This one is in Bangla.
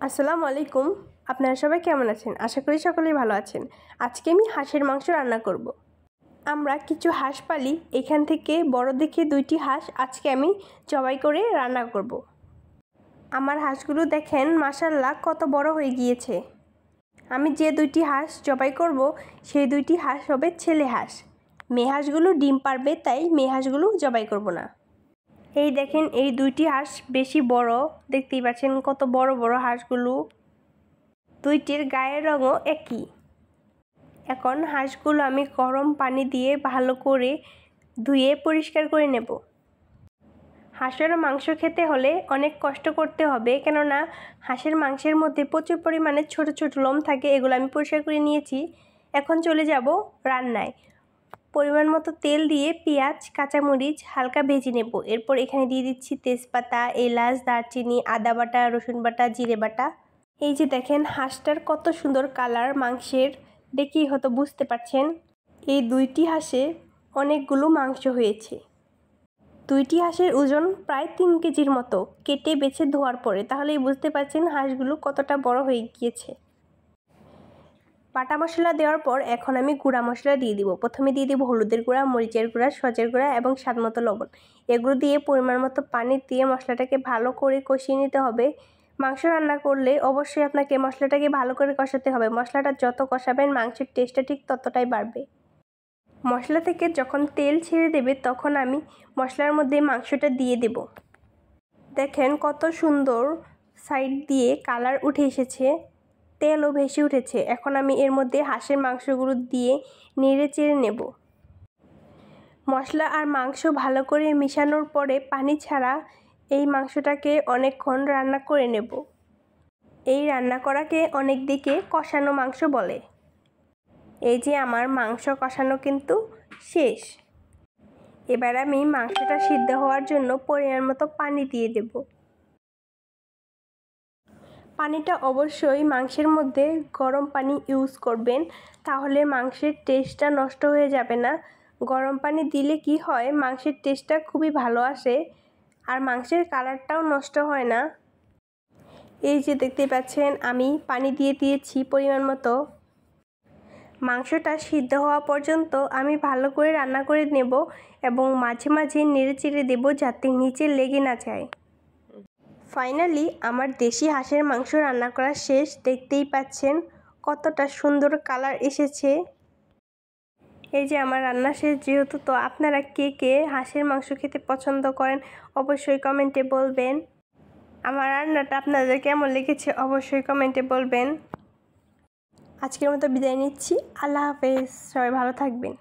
আসসালামু আলাইকুম। আপনারা সবাই কেমন আছেন? আশা করি সকলেই ভালো আছেন। আজকে আমি হাঁসের মাংস রান্না করব। আমরা কিছু হাঁস পালি, এখান থেকে বড় দেখে 2টি হাঁস আজকে আমি জবাই করে রান্না করব। আমার হাঁসগুলো দেখেন মাশাআল্লাহ কত বড় হয়ে গিয়েছে। আমি যে 2টি হাঁস জবাই করব সেই 2টি হাঁস হবে ছেলে হাঁস। মেয়ে হাঁসগুলো ডিম পারবে, তাই মেয়ে হাঁসগুলো জবাই করব না। এই দেখেন এই 2টি হাঁস বেশি বড়, দেখতেই পাচ্ছেন কত বড় বড় হাঁসগুলো। 2টির গায়ের রঙও একই। এখন হাঁসগুলো আমি গরম পানি দিয়ে ভালো করে ধুয়ে পরিষ্কার করে নেব। হাঁসের মাংস খেতে হলে অনেক কষ্ট করতে হবে, কেননা হাঁসের মাংসের মধ্যে প্রচুর পরিমাণে ছোট ছোট লোম থাকে। এগুলো আমি পরিষ্কার করে নিয়েছি। এখন চলে যাব রান্নায়। পরিমাণ মতো তেল দিয়ে পেঁয়াজ কাঁচামরিচ হালকা ভেজে নেব। এরপর এখানে দিয়ে দিচ্ছি তেজপাতা, এলাচ, দারচিনি, আদা বাটা, রসুন বাটা, জিরে বাটা। এই যে দেখেন হাঁসটার কত সুন্দর কালার, মাংসের দেখেই হয়তো বুঝতে পারছেন। এই 2টি হাঁসে অনেকগুলো মাংস হয়েছে। 2টি হাঁসের ওজন প্রায় 3 কেজির মতো। কেটে বেছে ধোয়ার পরে তাহলেই বুঝতে পারছেন হাঁসগুলো কতটা বড় হয়ে গিয়েছে। বাটা মশলা দেওয়ার পর এখন আমি গুঁড়া মশলা দিয়ে দিব। প্রথমে দিয়ে দিব হলুদের গুঁড়া, মরিচের গুঁড়া, সজের গুঁড়া এবং স্বাদমতো লবণ। এগুলো দিয়ে পরিমাণ মতো পানি দিয়ে মশলাটাকে ভালো করে কষিয়ে নিতে হবে। মাংস রান্না করলে অবশ্যই আপনাকে মশলাটাকে ভালো করে কষাতে হবে। মশলাটা যত কষাবেন মাংসের টেস্টটা ঠিক ততটাই বাড়বে। মশলা থেকে যখন তেল ছেড়ে দেবে তখন আমি মশলার মধ্যে মাংসটা দিয়ে দেব। দেখেন কত সুন্দর সাইড দিয়ে কালার উঠে এসেছে, তেলও ভেসে উঠেছে। এখন আমি এর মধ্যে হাঁসের মাংসগুলো দিয়ে নেড়ে চেড়ে নেব। মশলা আর মাংস ভালো করে মিশানোর পরে পানি ছাড়া এই মাংসটাকে অনেকক্ষণ রান্না করে নেব। এই রান্না করাকে অনেক দিকে কষানো মাংস বলে। এই যে আমার মাংস কষানো কিন্তু শেষ। এবার আমি মাংসটা সিদ্ধ হওয়ার জন্য পরিমাণ মতো পানি দিয়ে দেব। পানিটা অবশ্যই মাংসের মধ্যে গরম পানি ইউজ করবেন, তাহলে মাংসের টেস্টটা নষ্ট হয়ে যাবে না। গরম পানি দিলে কি হয়, মাংসের টেস্টটা খুবই ভালো আসে আর মাংসের কালারটাও নষ্ট হয় না। এই যে দেখতে পাচ্ছেন আমি পানি দিয়ে দিয়েছি পরিমাণ মতো। মাংসটা সিদ্ধ হওয়া পর্যন্ত আমি ভালো করে রান্না করে নেব এবং মাঝে মাঝে নেড়ে চেড়ে দেবো যাতে নিচে লেগে না যায়। ফাইনালি আমার দেশি হাঁসের মাংস রান্না করা শেষ। দেখতেই পাচ্ছেন কতটা সুন্দর কালার এসেছে। এই যে আমার রান্না শেষ যেহেতু, তো আপনারা কে কে হাঁসের মাংস খেতে পছন্দ করেন অবশ্যই কমেন্টে বলবেন। আমার রান্নাটা আপনাদের কেমন লেগেছে অবশ্যই কমেন্টে বলবেন। আজকের মতো বিদায় নিচ্ছি। আল্লাহ হাফেজ। সবাই ভালো থাকবেন।